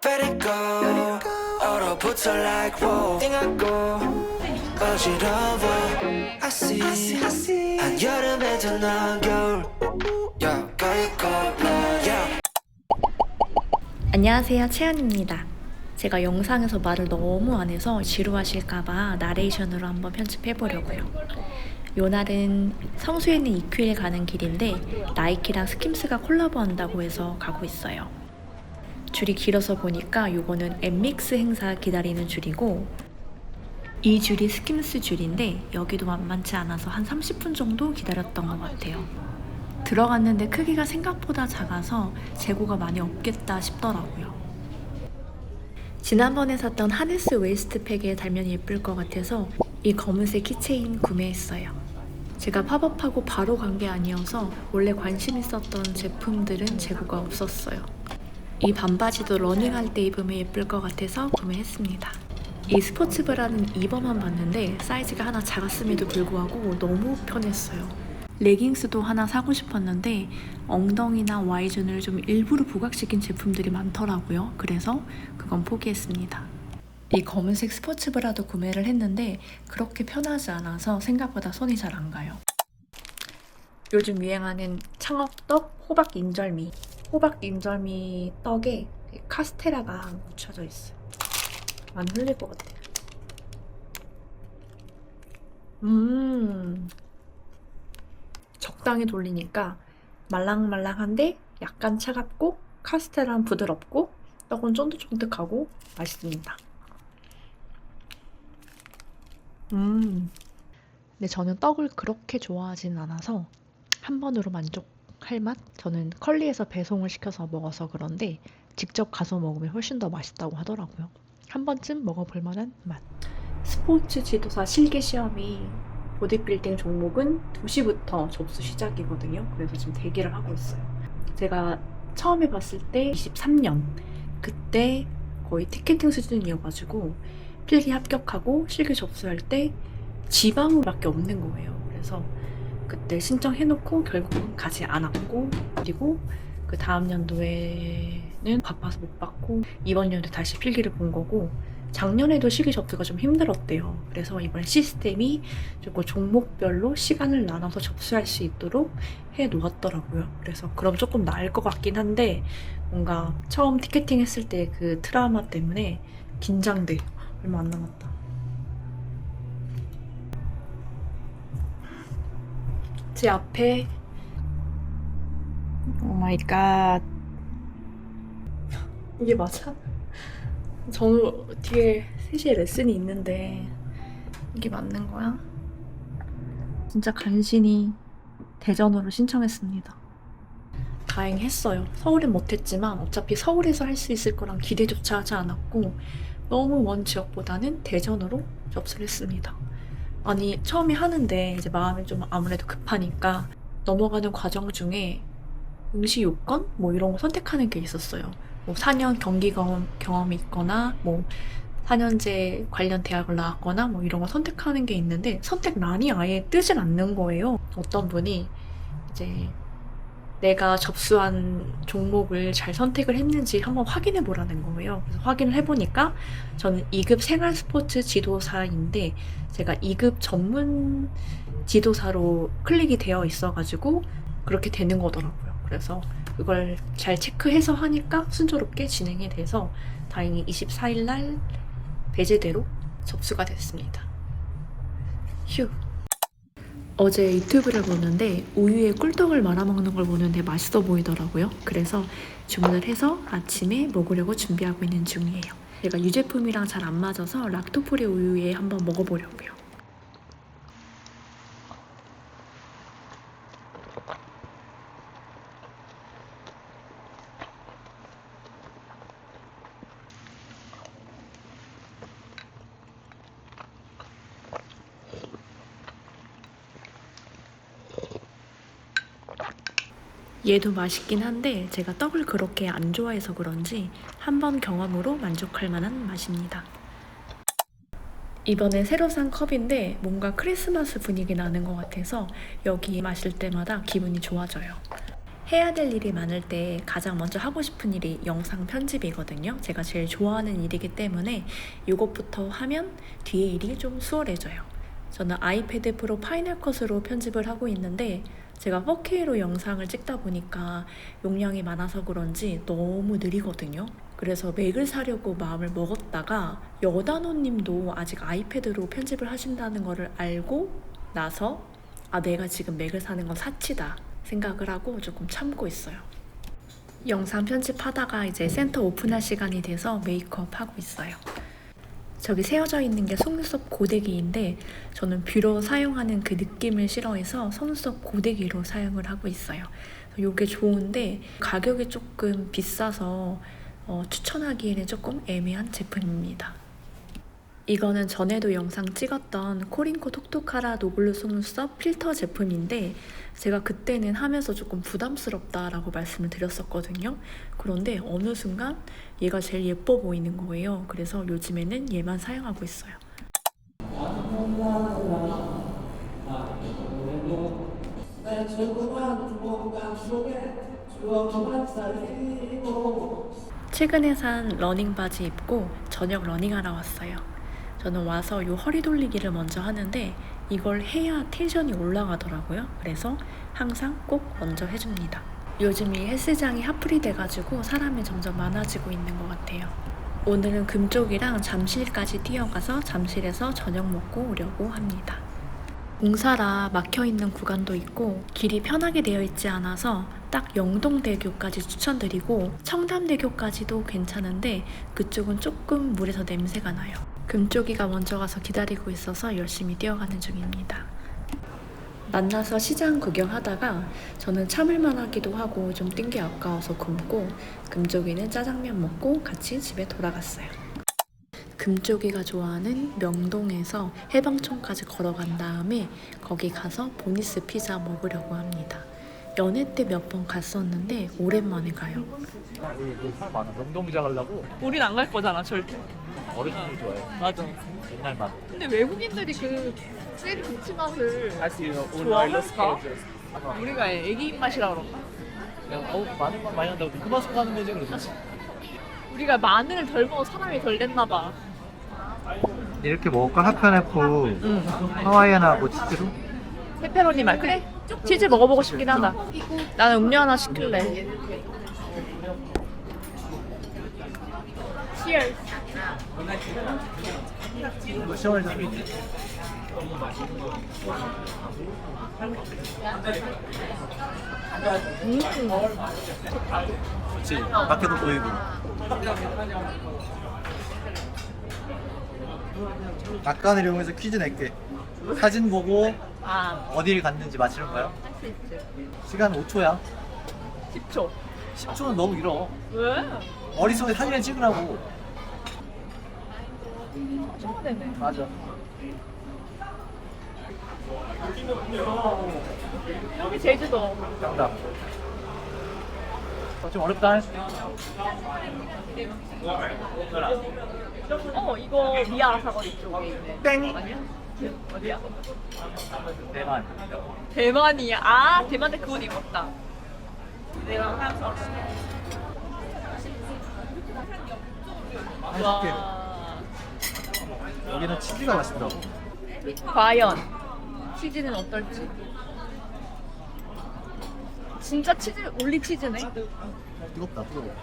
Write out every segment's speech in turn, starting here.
Let it go 얼어붙어 like wow 띵하고 어지러워 I see 한여름에도 넌 겨울 Yeah, girl you cold yeah. 안녕하세요, 채연입니다. 제가 영상에서 말을 너무 안 해서 지루하실까봐 나레이션으로 한번 편집해보려고요. 요 날은 성수에 있는 이큐에 가는 길인데 나이키랑 스킴스가 콜라보한다고 해서 가고 있어요. 줄이 길어서 보니까 요거는 엠믹스 행사 기다리는 줄이고, 이 줄이 스킴스 줄인데 여기도 만만치 않아서 한 30분 정도 기다렸던 것 같아요. 들어갔는데 크기가 생각보다 작아서 재고가 많이 없겠다 싶더라고요. 지난번에 샀던 하네스 웨이스트팩에 달면 예쁠 것 같아서 이 검은색 키체인 구매했어요. 제가 팝업하고 바로 간 게 아니어서 원래 관심 있었던 제품들은 재고가 없었어요. 이 반바지도 러닝할 때 입으면 예쁠 것 같아서 구매했습니다. 이 스포츠 브라는 입어만 봤는데 사이즈가 하나 작았음에도 불구하고 너무 편했어요. 레깅스도 하나 사고 싶었는데 엉덩이나 Y존을 좀 일부러 부각시킨 제품들이 많더라고요. 그래서 그건 포기했습니다. 이 검은색 스포츠 브라도 구매를 했는데 그렇게 편하지 않아서 생각보다 손이 잘 안 가요. 요즘 유행하는 창업떡 호박 인절미. 호박 인절미 떡에 카스테라가 묻혀져 있어요. 안 흘릴 것 같아요. 적당히 돌리니까 말랑말랑한데 약간 차갑고 카스테라는 부드럽고 떡은 쫀득쫀득하고 맛있습니다. 근데 저는 떡을 그렇게 좋아하진 않아서 한 번으로 만족할 맛? 저는 컬리에서 배송을 시켜서 먹어서 그런데 직접 가서 먹으면 훨씬 더 맛있다고 하더라고요. 한 번쯤 먹어볼 만한 맛. 스포츠 지도사 실기 시험이 보디빌딩 종목은 2시부터 접수 시작이거든요. 그래서 지금 대기를 하고 있어요. 제가 처음에 봤을 때 23년 그때 거의 티켓팅 수준이어가지고 필기 합격하고 실기 접수할 때 지방으로밖에 없는 거예요. 그래서 그때 신청해놓고 결국은 가지 않았고, 그리고 그 다음 연도에는 바빠서 못 받고 이번 연도에 다시 필기를 본 거고, 작년에도 실기 접수가 좀 힘들었대요. 그래서 이번에 시스템이 조금 종목별로 시간을 나눠서 접수할 수 있도록 해 놓았더라고요. 그래서 그럼 조금 나을 것 같긴 한데 뭔가 처음 티켓팅 했을 때 그 트라우마 때문에 긴장돼. 얼마 안 남았다. 제 앞에 오 마이 갓, 이게 맞아? 저는 뒤에 3시에 레슨이 있는데 이게 맞는 거야? 진짜 간신히 대전으로 신청했습니다. 다행히 했어요. 서울은 못했지만 어차피 서울에서 할 수 있을 거란 기대조차 하지 않았고 너무 먼 지역보다는 대전으로 접수를 했습니다. 아니 처음에 하는데 이제 마음이 좀 아무래도 급하니까 넘어가는 과정 중에 응시 요건? 뭐 이런 거 선택하는 게 있었어요. 뭐 4년 경기 경험이 있거나 뭐 4년제 관련 대학을 나왔거나 뭐 이런 거 선택하는 게 있는데 선택란이 아예 뜨질 않는 거예요. 어떤 분이 이제 내가 접수한 종목을 잘 선택을 했는지 한번 확인해 보라는 거예요. 그래서 확인을 해보니까 저는 2급 생활 스포츠 지도사인데 제가 2급 전문 지도사로 클릭이 되어 있어가지고 그렇게 되는 거더라고요. 그래서 그걸 잘 체크해서 하니까 순조롭게 진행이 돼서 다행히 24일 날 배제대로 접수가 됐습니다. 휴. 어제 유튜브를 보는데 우유에 꿀떡을 말아먹는 걸 보는데 맛있어 보이더라고요. 그래서 주문을 해서 아침에 먹으려고 준비하고 있는 중이에요. 제가 유제품이랑 잘 안 맞아서 락토프리 우유에 한번 먹어보려고요. 얘도 맛있긴 한데 제가 떡을 그렇게 안 좋아해서 그런지 한번 경험으로 만족할 만한 맛입니다. 이번에 새로 산 컵인데 뭔가 크리스마스 분위기 나는 것 같아서 여기 마실 때마다 기분이 좋아져요. 해야 될 일이 많을 때 가장 먼저 하고 싶은 일이 영상 편집이거든요. 제가 제일 좋아하는 일이기 때문에 이것부터 하면 뒤에 일이 좀 수월해져요. 저는 아이패드 프로 파이널 컷으로 편집을 하고 있는데 제가 4K로 영상을 찍다 보니까 용량이 많아서 그런지 너무 느리거든요. 그래서 맥을 사려고 마음을 먹었다가 여단호님도 아직 아이패드로 편집을 하신다는 거를 알고 나서 내가 지금 맥을 사는 건 사치다 생각을 하고 조금 참고 있어요. 영상 편집하다가 이제 센터 오픈할 시간이 돼서 메이크업 하고 있어요. 저기 세워져 있는 게 속눈썹 고데기인데 저는 뷰러 사용하는 그 느낌을 싫어해서 속눈썹 고데기로 사용을 하고 있어요. 이게 좋은데 가격이 조금 비싸서 추천하기에는 조금 애매한 제품입니다. 이거는 전에도 영상 찍었던 코링코 톡톡하라 노블루 속눈썹 필터 제품인데 제가 그때는 하면서 조금 부담스럽다라고 말씀을 드렸었거든요. 그런데 어느 순간 얘가 제일 예뻐 보이는 거예요. 그래서 요즘에는 얘만 사용하고 있어요. 최근에 산 러닝 바지 입고 저녁 러닝하러 왔어요. 저는 와서 요 허리 돌리기를 먼저 하는데 이걸 해야 텐션이 올라가더라고요. 그래서 항상 꼭 먼저 해줍니다. 요즘 이 헬스장이 핫플이 돼가지고 사람이 점점 많아지고 있는 것 같아요. 오늘은 금쪽이랑 잠실까지 뛰어가서 잠실에서 저녁 먹고 오려고 합니다. 공사라 막혀있는 구간도 있고 길이 편하게 되어 있지 않아서 딱 영동대교까지 추천드리고 청담대교까지도 괜찮은데 그쪽은 조금 물에서 냄새가 나요. 금쪽이가 먼저 가서 기다리고 있어서 열심히 뛰어가는 중입니다. 만나서 시장 구경하다가 저는 참을만 하기도 하고 좀 뛴 게 아까워서 굶고 금쪽이는 짜장면 먹고 같이 집에 돌아갔어요. 금쪽이가 좋아하는 명동에서 해방촌까지 걸어간 다음에 거기 가서 보니스 피자 먹으려고 합니다. 연애 때 몇 번 갔었는데 오랜만에 가요. 사람 많아. 명동기자 가려고 우린 안 갈 거잖아 절대. 어르신들 좋아해. 맞아. 옛날 맛. 근데 외국인들이 그 젤리 김치 맛을 좋아할까? 좋아할까? 우리가 애기 입맛이라 그런가? 마늘 맛 많이 난다고 그 맛으로 가는 거지 그래서. 우리가 마늘을 덜 먹어 사람이 덜 됐나 봐. 이렇게 먹을까? 하프앤애플 하와이안하고 치즈로? 페페로니 말 그래? 치즈 먹어보고 싶긴 하다. 나는 음료 하나 시킬래. Cheers. 시원해져. 그렇지. 밖에도 보이고. 아까 이용해서 퀴즈 낼게. 사진 보고 어디를 갔는지 맞히는 거야? 할 수 있지. 시간 5초야. 10초. 10초는 너무 길어. 왜? 머릿속에 사진을 찍으라고. 처음에네. 맞아. 여기 제주도. 정답. 좀 어렵다. 이거 미아 사거리 쪽에 있네. 땡. 아니야? 어디야? 대만. 대만이야. 아, 대만에 그 옷 입었다. 내가 항상 해줄게. 와. 여기는 치즈가 맛있더라고. 과연 치즈는 어떨지. 진짜 치즈 올리 치즈네. 뜨겁다, 뜨거워.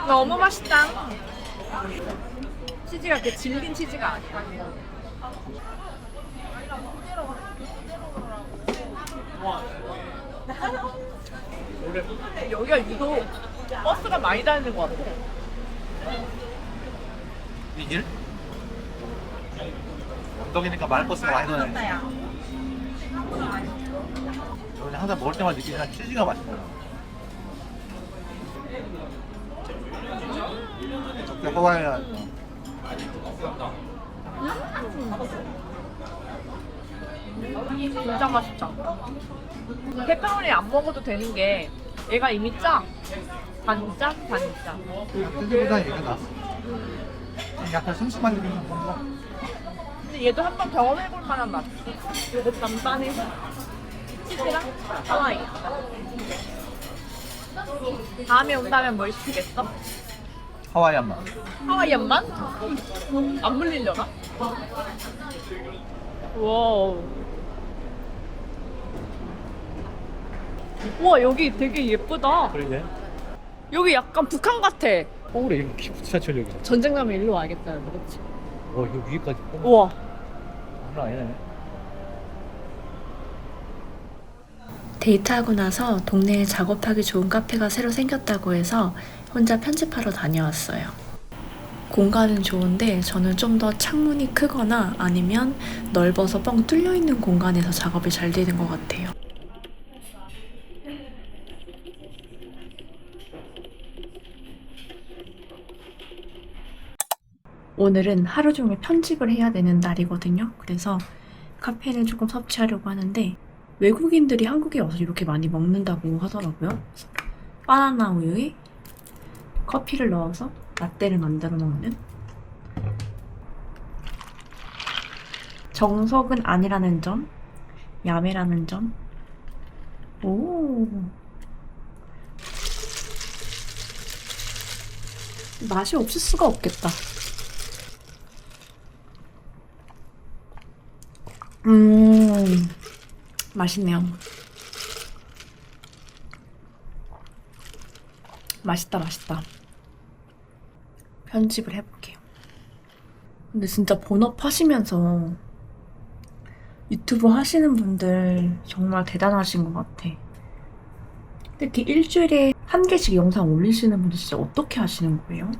너무 맛있다. 치즈가 그 질긴 치즈가 아니야. 여기가 유독 버스가 많이 다니는 것 같아. 이 길? 언덕이니까 마을버스가 많이 다녀. 여기는 항상 먹을 때마다 느끼지만 치즈가 맛있더라. 적게 하와이안. 진짜 맛있다. 페퍼로니 안 먹어도 되는 게 얘가 이미 짜. 반짜? 반짜. 치즈보다 얘가 나. 약간 슴슴한 느낌이 뭔가. 근데 얘도 한번 경험해볼 만한 맛. 요거 단단해서 치즈랑 하와이. 다음에 온다면 뭘 시키겠어? 하와이안 맛. 하와이안만? 안 물리려나? 와우. 우와 여기 되게 예쁘다. 그러게. 여기 약간 북한 같아. 서울에 이렇게 지하철 여기. 전쟁 나면 일로 와야겠다. 그렇지? 와 이거 위에까지. 우와. 장난 아니네. 데이트하고 나서 동네에 작업하기 좋은 카페가 새로 생겼다고 해서 혼자 편집하러 다녀왔어요. 공간은 좋은데 저는 좀 더 창문이 크거나 아니면 넓어서 뻥 뚫려 있는 공간에서 작업이 잘 되는 것 같아요. 오늘은 하루 종일 편집을 해야 되는 날이거든요. 그래서 카페는 조금 섭취하려고 하는데 외국인들이 한국에 와서 이렇게 많이 먹는다고 하더라고요. 그래서 바나나 우유에 커피를 넣어서 라떼를 만들어 먹는, 정석은 아니라는 점, 야매라는 점. 오, 맛이 없을 수가 없겠다. 맛있네요. 맛있다, 맛있다. 편집을 해볼게요. 근데 진짜 본업 하시면서 유튜브 하시는 분들 정말 대단하신 것 같아. 특히 일주일에 한 개씩 영상 올리시는 분들 진짜 어떻게 하시는 거예요?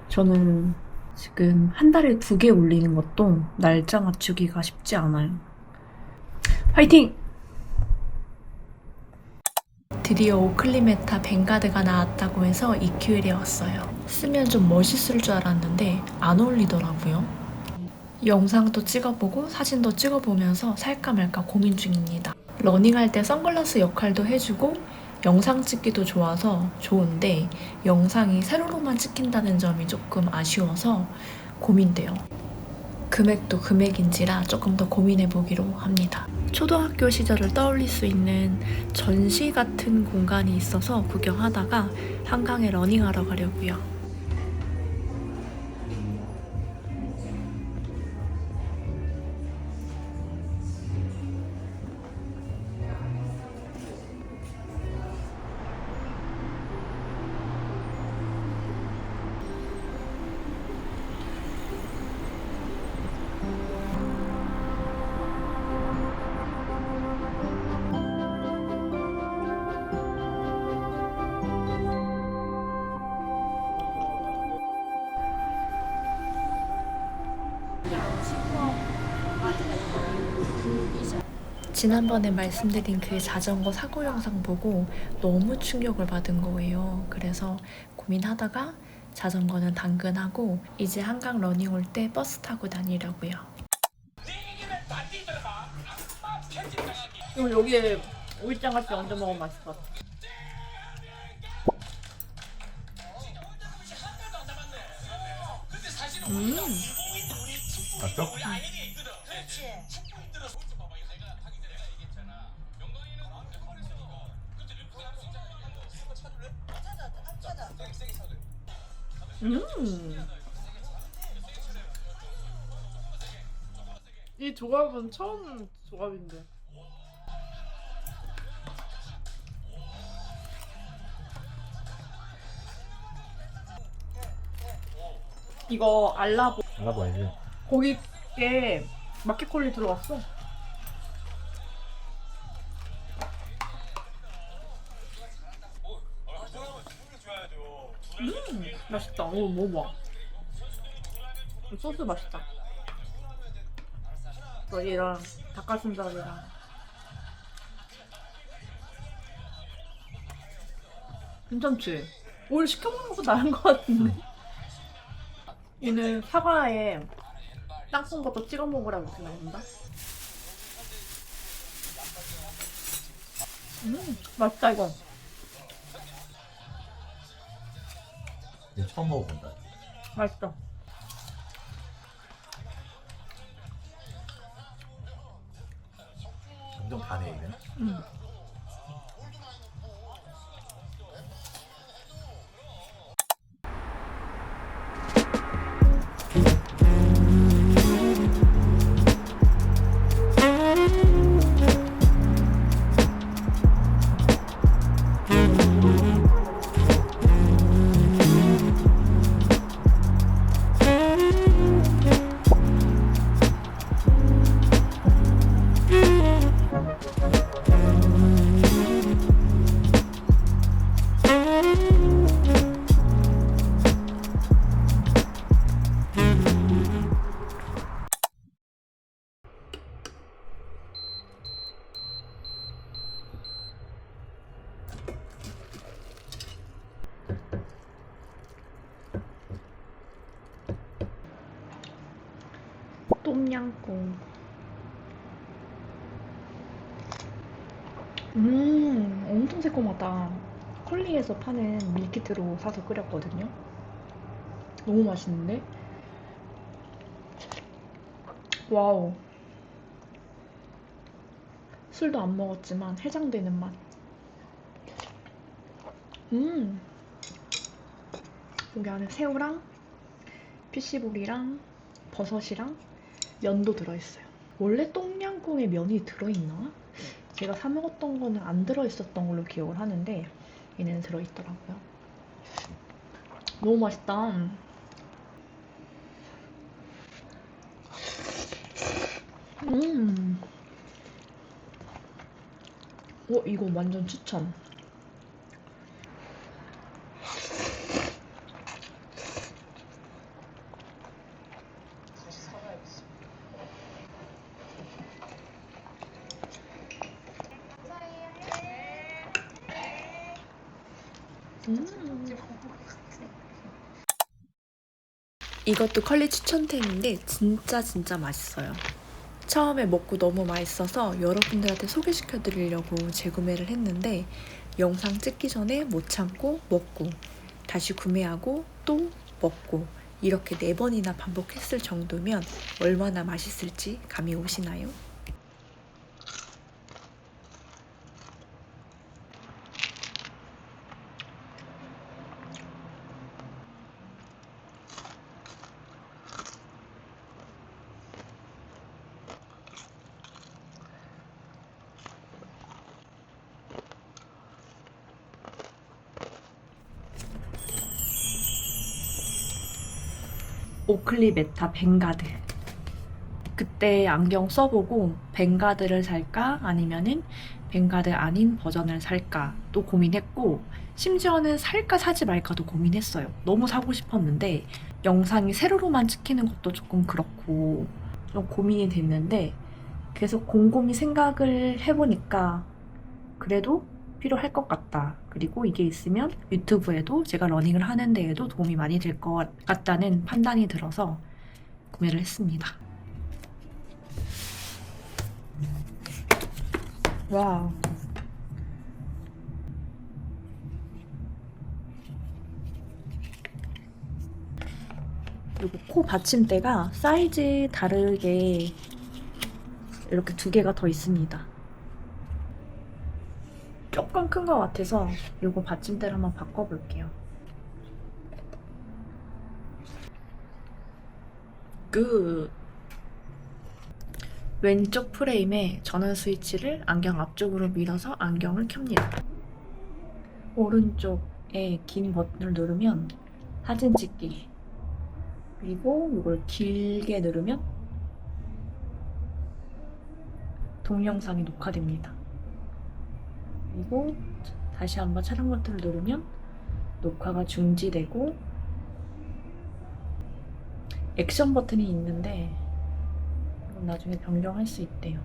저는 지금 한 달에 2개 올리는 것도 날짜 맞추기가 쉽지 않아요. 화이팅! 드디어 오클리메타 벵가드가 나왔다고 해서 EQL에 왔어요. 쓰면 좀 멋있을 줄 알았는데 안 어울리더라고요. 영상도 찍어보고 사진도 찍어보면서 살까 말까 고민 중입니다. 러닝할 때 선글라스 역할도 해주고 영상 찍기도 좋아서 좋은데 영상이 세로로만 찍힌다는 점이 조금 아쉬워서 고민돼요. 금액도 금액인지라 조금 더 고민해보기로 합니다. 초등학교 시절을 떠올릴 수 있는 전시 같은 공간이 있어서 구경하다가 한강에 러닝하러 가려고요. 지난번에 말씀드린 그 자전거 사고 영상 보고 너무 충격을 받은 거예요. 그래서 고민하다가 자전거는 당근하고 이제 한강 러닝 올 때 버스 타고 다니려고요. 그리고 여기에 오일장같이 얹어 먹으면 맛있을 것 같아. 맞죠? 이 조합은 처음 조합인데. 이거 알라보 알아봐야지. 거기에 마켓콜리 들어갔어. 맛있다. 오, 먹어봐. 소스 맛있다. 얘랑 닭가슴살이랑. 괜찮지? 오늘 시켜먹는 것보다 나은 것 같은데? 얘는 사과에 땅콩버터 찍어 먹으라고 이렇게 나온다? 맛있다 이거. 이제 처음 먹어본다. 맛있어. 완전 반해 이게. 똠양꿍. 엄청 새콤하다. 컬리에서 파는 밀키트로 사서 끓였거든요. 너무 맛있는데? 와우. 술도 안 먹었지만 해장되는 맛. 여기 안에 새우랑 피시볼이랑 버섯이랑 면도 들어있어요. 원래 똠양꿍에 면이 들어있나? 제가 사 먹었던 거는 안 들어있었던 걸로 기억을 하는데 얘는 들어있더라고요. 너무 맛있다. 이거 완전 추천. 이것도 컬리 추천템인데 진짜 맛있어요. 처음에 먹고 너무 맛있어서 여러분들한테 소개시켜 드리려고 재구매를 했는데 영상 찍기 전에 못 참고 먹고 다시 구매하고 또 먹고 이렇게 4번이나 반복했을 정도면 얼마나 맛있을지 감이 오시나요? 오클리 메타 벵가드. 그때 안경 써보고 벵가드를 살까 아니면은 벵가드 아닌 버전을 살까 또 고민했고 심지어는 살까 사지 말까도 고민했어요. 너무 사고 싶었는데 영상이 세로로만 찍히는 것도 조금 그렇고 좀 고민이 됐는데 계속 곰곰이 생각을 해보니까 그래도 필요할 것 같다. 그리고 이게 있으면 유튜브에도 제가 러닝을 하는 데에도 도움이 많이 될 것 같다는 판단이 들어서 구매를 했습니다. 와우. 그리고 코 받침대가 사이즈 다르게 이렇게 2개가 더 있습니다. 조금 큰 것 같아서 이거 받침대를 한번 바꿔볼게요. 굿! 왼쪽 프레임에 전원 스위치를 안경 앞쪽으로 밀어서 안경을 켭니다. 오른쪽에 긴 버튼을 누르면 사진 찍기, 그리고 이걸 길게 누르면 동영상이 녹화됩니다. 그리고 다시 한번 촬영 버튼을 누르면 녹화가 중지되고 액션 버튼이 있는데 이건 나중에 변경할 수 있대요.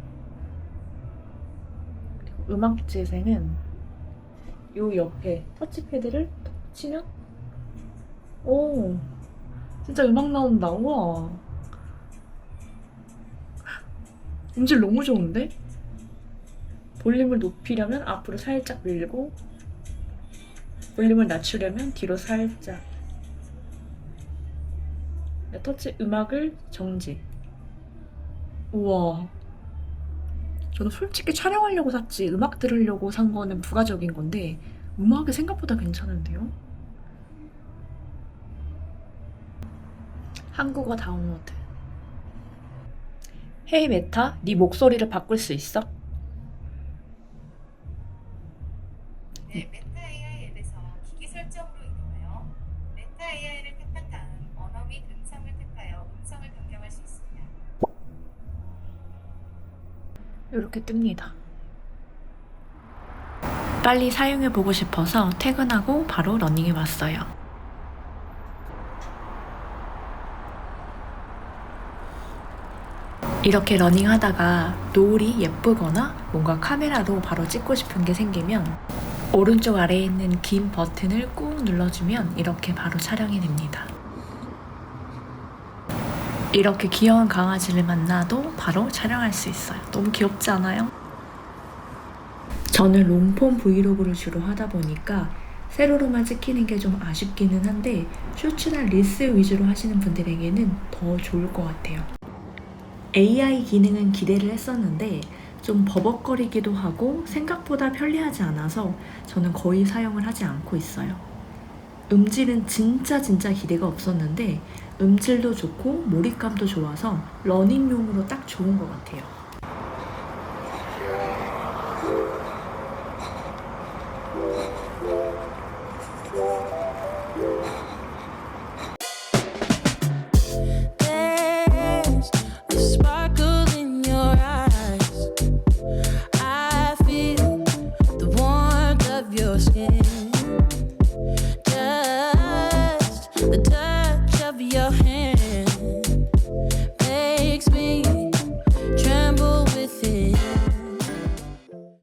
그리고 음악 재생은 이 옆에 터치패드를 톡 치면 오, 진짜 음악 나온다. 우와, 음질 너무 좋은데? 볼륨을 높이려면 앞으로 살짝 밀고, 볼륨을 낮추려면 뒤로 살짝. 터치 음악을 정지. 우와. 저는 솔직히 촬영하려고 샀지 음악 들으려고 산 거는 부가적인 건데 음악이 생각보다 괜찮은데요? 한국어 다운로드. 헤이 메타, 네 목소리를 바꿀 수 있어? 네, 메타 AI 앱에서 기기 설정으로 이동하여 메타 AI를 택한 다음 언어 및 음성을 택하여 음성을 변경할 수 있습니다. 이렇게 뜹니다. 빨리 사용해보고 싶어서 퇴근하고 바로 러닝에 왔어요. 이렇게 러닝하다가 노을이 예쁘거나 뭔가 카메라로 바로 찍고 싶은 게 생기면 오른쪽 아래에 있는 긴 버튼을 꾹 눌러주면 이렇게 바로 촬영이 됩니다. 이렇게 귀여운 강아지를 만나도 바로 촬영할 수 있어요. 너무 귀엽지 않아요? 저는 롱폼 브이로그를 주로 하다 보니까 세로로만 찍히는 게 좀 아쉽기는 한데 쇼츠나 릴스 위주로 하시는 분들에게는 더 좋을 것 같아요. AI 기능은 기대를 했었는데 좀 버벅거리기도 하고 생각보다 편리하지 않아서 저는 거의 사용을 하지 않고 있어요. 음질은 진짜 기대가 없었는데 음질도 좋고 몰입감도 좋아서 러닝용으로 딱 좋은 것 같아요.